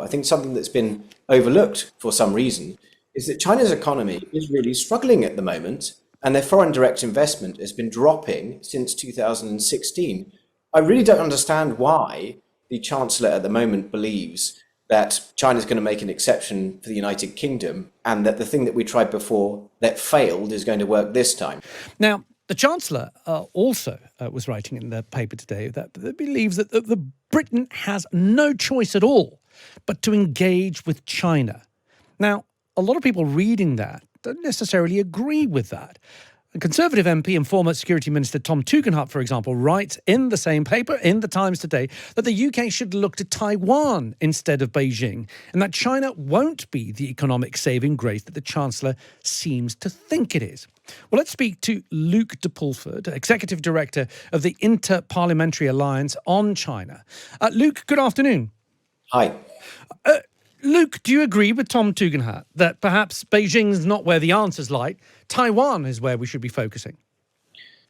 I think something that's been overlooked for some reason is that China's economy is really struggling at the moment, and their foreign direct investment has been dropping since 2016. I really don't understand why the Chancellor at the moment believes that China's going to make an exception for the United Kingdom and that the thing that we tried before that failed is going to work this time. Now, the Chancellor also was writing in the paper today that believes that the Britain has no choice at all but to engage with China. Now, a lot of people reading that don't necessarily agree with that. A Conservative MP and former Security Minister Tom Tugendhat, for example, writes in the same paper, in the Times today, that the UK should look to Taiwan instead of Beijing, and that China won't be the economic saving grace that the Chancellor seems to think it is. Well, let's speak to Luke de Pulford, Executive Director of the Inter-Parliamentary Alliance on China. Luke, good afternoon. Hi. Luke, do you agree with Tom Tugendhat that perhaps Beijing's not where the answers lie? Taiwan is where we should be focusing?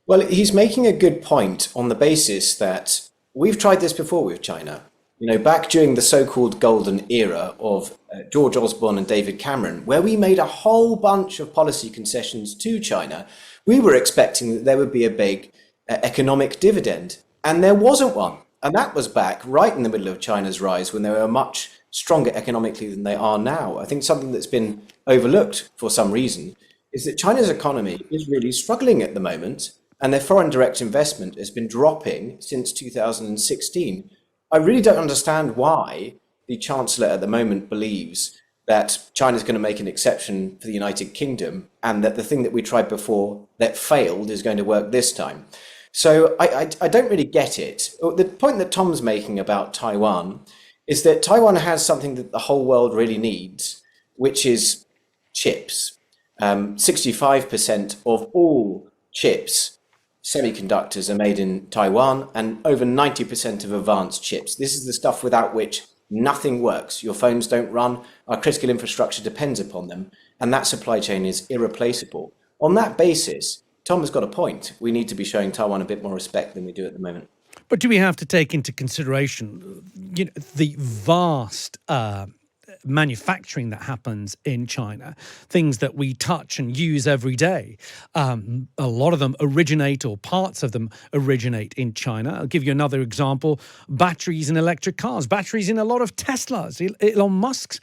Well, he's making a good point on the basis that we've tried this before with China. You know, back during the so-called golden era of George Osborne and David Cameron, where we made a whole bunch of policy concessions to China, we were expecting that there would be a big economic dividend, and there wasn't one. And that was back right in the middle of China's rise when they were much stronger economically than they are now. I think something that's been overlooked for some reason is that China's economy is really struggling at the moment, and their foreign direct investment has been dropping since 2016. I really don't understand why the Chancellor at the moment believes that China's going to make an exception for the United Kingdom and that the thing that we tried before that failed is going to work this time. So I don't really get it. The point that Tom's making about Taiwan is that Taiwan has something that the whole world really needs, which is chips. 65% of all chips, semiconductors, are made in Taiwan, and over 90% of advanced chips. This is the stuff without which nothing works. Your phones don't run, our critical infrastructure depends upon them, and that supply chain is irreplaceable. On that basis, Tom has got a point. We need to be showing Taiwan a bit more respect than we do at the moment. But do we have to take into consideration, the vast manufacturing that happens in China, things that we touch and use every day? A lot of them originate, or parts of them originate, in China. I'll give you another example: batteries in electric cars, batteries in a lot of Teslas. Elon Musk's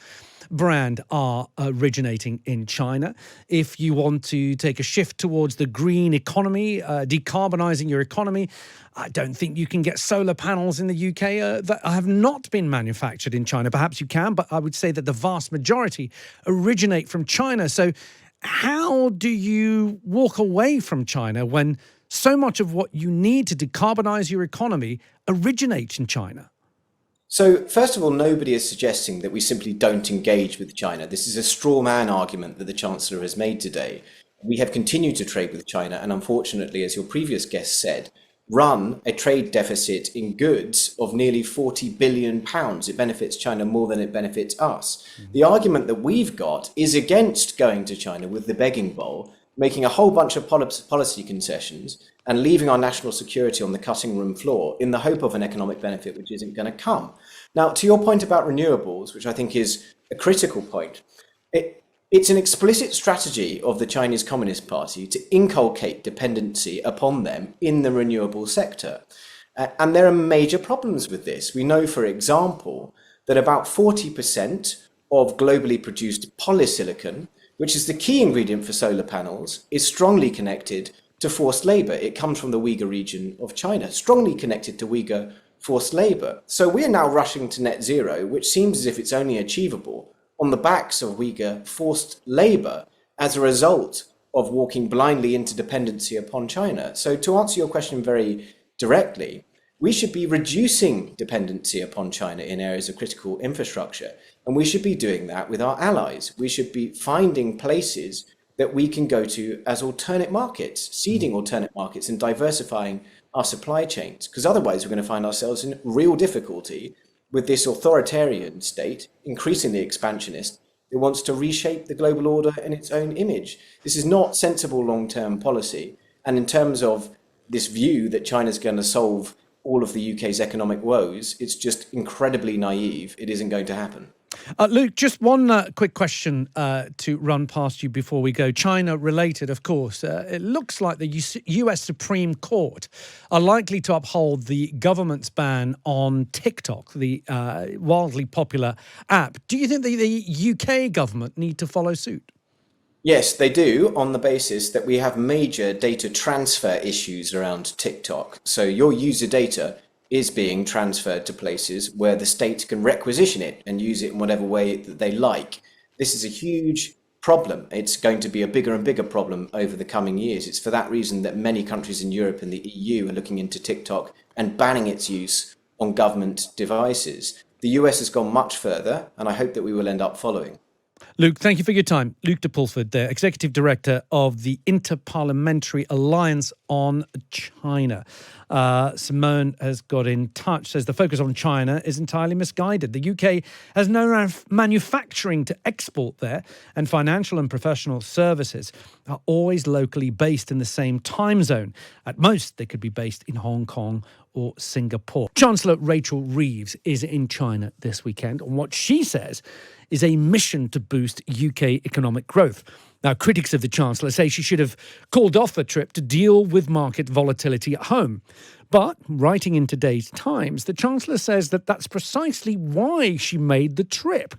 brand are originating in China. If you want to take a shift towards the green economy, decarbonising your economy, I don't think you can get solar panels in the UK that have not been manufactured in China. Perhaps you can, but I would say that the vast majority originate from China. So how do you walk away from China when so much of what you need to decarbonise your economy originates in China? So, first of all, nobody is suggesting that we simply don't engage with China. This is a straw man argument that the Chancellor has made today. We have continued to trade with China and, unfortunately, as your previous guest said, run a trade deficit in goods of nearly £40 billion. It benefits China more than it benefits us. The argument that we've got is against going to China with the begging bowl, making a whole bunch of policy concessions and leaving our national security on the cutting room floor in the hope of an economic benefit which isn't going to come. Now, to your point about renewables, which I think is a critical point, it's an explicit strategy of the Chinese Communist Party to inculcate dependency upon them in the renewable sector. And there are major problems with this. We know, for example, that about 40% of globally produced polysilicon, which is the key ingredient for solar panels, is strongly connected to forced labor. It comes from the Uyghur region of China, strongly connected to Uyghur forced labor. So we're now rushing to net zero, which seems as if it's only achievable on the backs of Uyghur forced labor as a result of walking blindly into dependency upon China. So to answer your question very directly, we should be reducing dependency upon China in areas of critical infrastructure. And we should be doing that with our allies. We should be finding places that we can go to as alternate markets, seeding alternate markets and diversifying our supply chains. Because otherwise we're going to find ourselves in real difficulty with this authoritarian state, increasingly expansionist, that wants to reshape the global order in its own image. This is not sensible long-term policy. And in terms of this view that China's going to solve all of the UK's economic woes, it's just incredibly naive. It isn't going to happen. Luke, just one quick question to run past you before we go. China related, of course. It looks like the US Supreme Court are likely to uphold the government's ban on TikTok, the wildly popular app. Do you think the UK government need to follow suit? Yes, they do, on the basis that we have major data transfer issues around TikTok. So your user data is being transferred to places where the state can requisition it and use it in whatever way that they like. This is a huge problem. It's going to be a bigger and bigger problem over the coming years. It's for that reason that many countries in Europe and the EU are looking into TikTok and banning its use on government devices. The US has gone much further, and I hope that we will end up following. Luke, thank you for your time. Luke de Pulford, the Executive Director of the Inter-Parliamentary Alliance on China. Simone has got in touch, says the focus on China is entirely misguided. The UK has no manufacturing to export there, and financial and professional services are always locally based in the same time zone. At most, they could be based in Hong Kong or Singapore. Chancellor Rachel Reeves is in China this weekend on what she says is a mission to boost UK economic growth. Now, critics of the Chancellor say she should have called off the trip to deal with market volatility at home. But, writing in today's Times, the Chancellor says that that's precisely why she made the trip.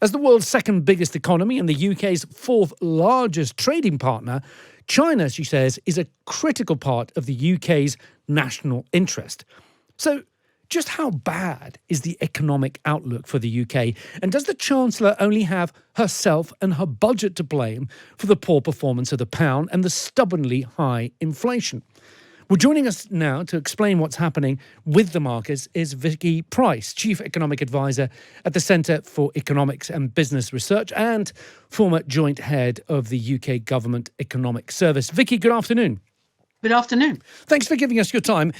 As the world's second biggest economy and the UK's fourth largest trading partner, China, she says, is a critical part of the UK's national interest. So, just how bad is the economic outlook for the UK? And does the Chancellor only have herself and her budget to blame for the poor performance of the pound and the stubbornly high inflation? Well, joining us now to explain what's happening with the markets is Vicki Price, Chief Economic Advisor at the Centre for Economics and Business Research and former Joint Head of the UK Government Economic Service. Vicki, good afternoon. Good afternoon. Thanks for giving us your time.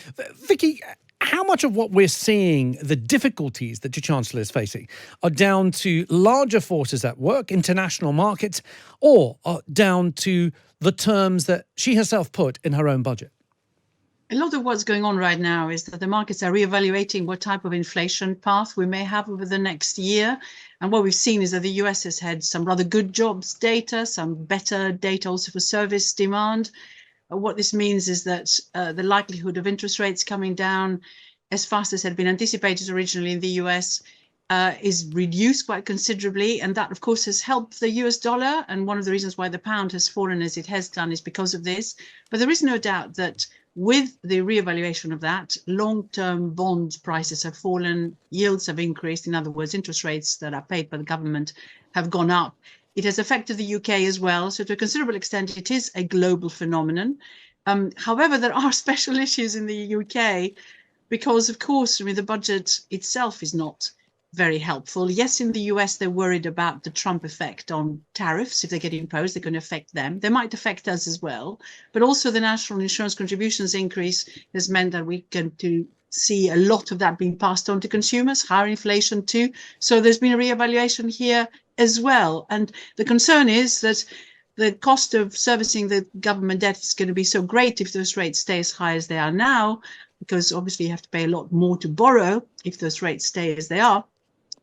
Vicki, how much of what we're seeing, the difficulties that your Chancellor is facing, are down to larger forces at work, international markets, or are down to the terms that she herself put in her own budget? A lot of what's going on right now is that the markets are reevaluating what type of inflation path we may have over the next year. And what we've seen is that the US has had some rather good jobs data, some better data also for service demand. What this means is that the likelihood of interest rates coming down as fast as had been anticipated originally in the US is reduced quite considerably. And that, of course, has helped the US dollar. And one of the reasons why the pound has fallen as it has done is because of this. But there is no doubt that with the reevaluation of that, long-term bond prices have fallen, yields have increased. In other words, interest rates that are paid by the government have gone up. It has affected the UK as well. So to a considerable extent, it is a global phenomenon. However, there are special issues in the UK because, of course, the budget itself is not very helpful. Yes, in the US, they're worried about the Trump effect on tariffs. If they get imposed, they're going to affect them. They might affect us as well. But also the national insurance contributions increase has meant that we're going to see a lot of that being passed on to consumers, higher inflation too. So there's been a reevaluation here as well. And the concern is that the cost of servicing the government debt is going to be so great if those rates stay as high as they are now, because obviously you have to pay a lot more to borrow if those rates stay as they are.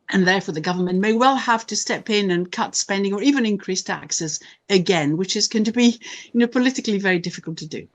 And therefore, the government may well have to step in and cut spending or even increase taxes again, which is going to be, politically very difficult to do.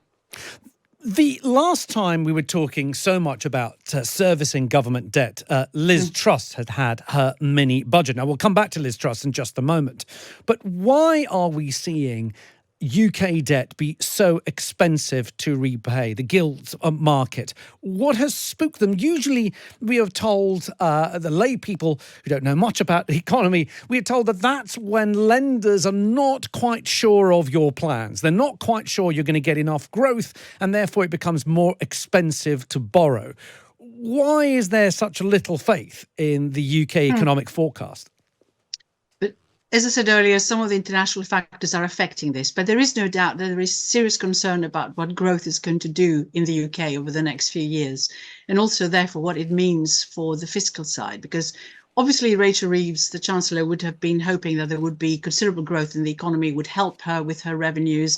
The last time we were talking so much about servicing government debt, Liz Truss had her mini budget. Now, we'll come back to Liz Truss in just a moment. But why are we seeing UK debt be so expensive to repay, the gilt market? What has spooked them? Usually we are told, the lay people who don't know much about the economy, we are told that that's when lenders are not quite sure of your plans. They're not quite sure you're going to get enough growth, and therefore it becomes more expensive to borrow. Why is there such little faith in the UK economic forecast? As I said earlier, some of the international factors are affecting this, but there is no doubt that there is serious concern about what growth is going to do in the UK over the next few years, and also therefore what it means for the fiscal side, because obviously Rachel Reeves, the Chancellor, would have been hoping that there would be considerable growth in the economy, would help her with her revenues.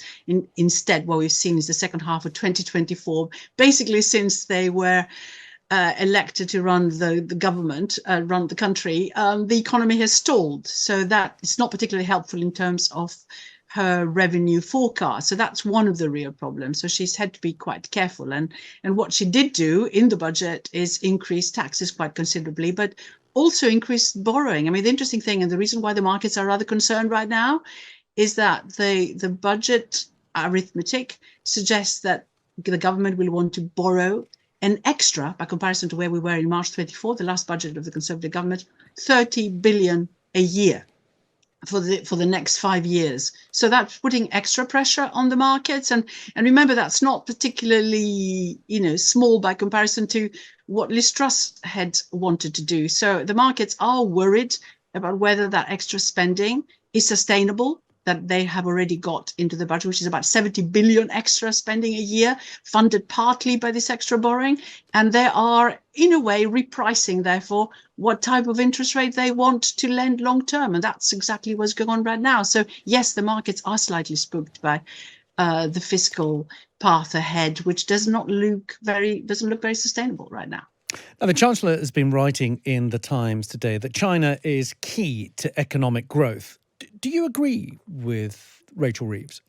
Instead, what we've seen is the second half of 2024, basically since they were elected to run the government, run the country, the economy has stalled. So that it's not particularly helpful in terms of her revenue forecast. So that's one of the real problems. So she's had to be quite careful. And what she did do in the budget is increase taxes quite considerably, but also increase borrowing. I mean, the interesting thing, and the reason why the markets are rather concerned right now, is that the budget arithmetic suggests that the government will want to borrow an extra, by comparison to where we were in March 24, the last budget of the Conservative government, 30 billion a year for the next 5 years. So that's putting extra pressure on the markets. And remember, that's not particularly, small by comparison to what Liz Truss had wanted to do. So the markets are worried about whether that extra spending is sustainable, that they have already got into the budget, which is about 70 billion extra spending a year, funded partly by this extra borrowing. And they are, in a way, repricing, therefore, what type of interest rate they want to lend long term. And that's exactly what's going on right now. So, yes, the markets are slightly spooked by the fiscal path ahead, which doesn't look very sustainable right now. Now, the Chancellor has been writing in the Times today that China is key to economic growth. Do you agree with Rachel Reeves?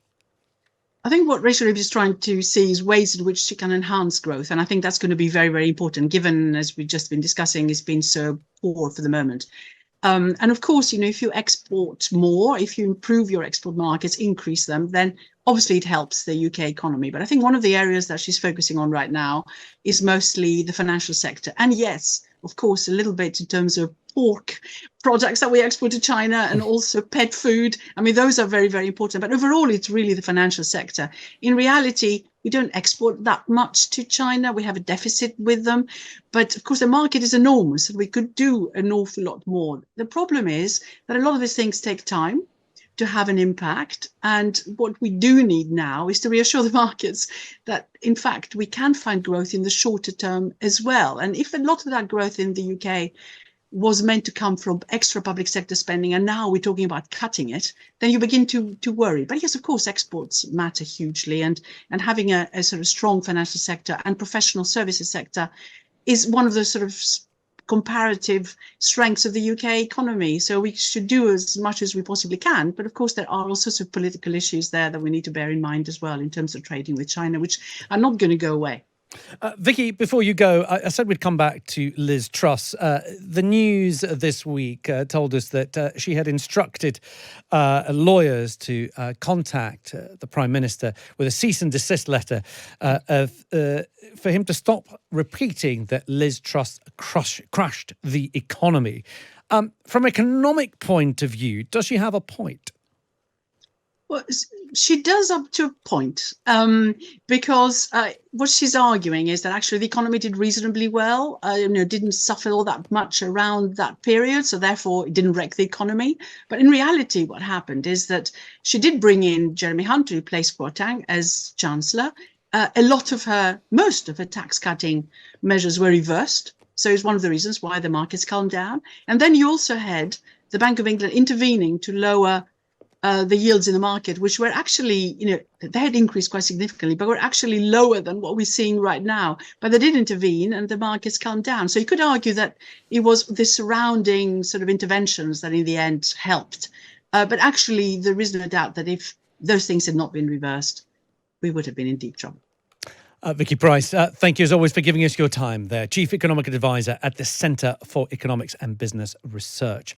I think what Rachel Reeves is trying to see is ways in which she can enhance growth. And I think that's going to be very, very important, given, as we've just been discussing, it's been so poor for the moment. And of course, if you export more, if you improve your export markets, increase them, then obviously it helps the UK economy. But I think one of the areas that she's focusing on right now is mostly the financial sector. And yes, of course, a little bit in terms of pork products that we export to China and also pet food. I mean, those are very, very important. But overall, it's really the financial sector. In reality, we don't export that much to China. We have a deficit with them. But of course, the market is enormous. We could do an awful lot more. The problem is that a lot of these things take time to have an impact. And what we do need now is to reassure the markets that, in fact, we can find growth in the shorter term as well. And if a lot of that growth in the UK was meant to come from extra public sector spending, and now we're talking about cutting it, then you begin to worry. But yes, of course, exports matter hugely, and having a sort of strong financial sector and professional services sector is one of the sort of comparative strengths of the UK economy. So we should do as much as we possibly can. But of course, there are all sorts of political issues there that we need to bear in mind as well in terms of trading with China, which are not going to go away. Vicki, before you go, I said we'd come back to Liz Truss. The news this week told us that she had instructed lawyers to contact the Prime Minister with a cease and desist letter for him to stop repeating that Liz Truss crushed the economy. From an economic point of view, does she have a point? Well, she does up to a point, because what she's arguing is that actually the economy did reasonably well, didn't suffer all that much around that period, so therefore it didn't wreck the economy. But in reality, what happened is that she did bring in Jeremy Hunt to replace Kwarteng as Chancellor. Most of her tax cutting measures were reversed. So it's one of the reasons why the markets calmed down. And then you also had the Bank of England intervening to lower the yields in the market, which were actually, they had increased quite significantly, but were actually lower than what we're seeing right now. But they did intervene and the markets calmed down. So you could argue that it was the surrounding sort of interventions that in the end helped. But actually, there is no doubt that if those things had not been reversed, we would have been in deep trouble. Vicki Price, thank you as always for giving us your time there. Chief Economic Advisor at the Centre for Economics and Business Research.